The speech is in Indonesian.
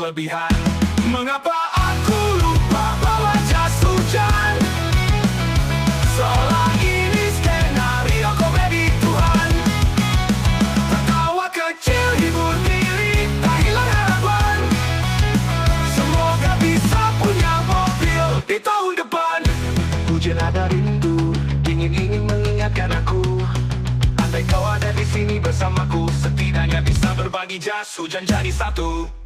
berlebihan. Mengapa aku lupa bawa jas hujan? Seolah ini skenario komedi Tuhan. Tertawa kecil hibur diri, tak hilang harapan. Semoga bisa punya mobil di tahun depan. Hujan ada rindu, ingin mengingatkan aku. Andai kau ada di sini bersamaku, setidaknya bisa berbagi jas hujan jadi satu.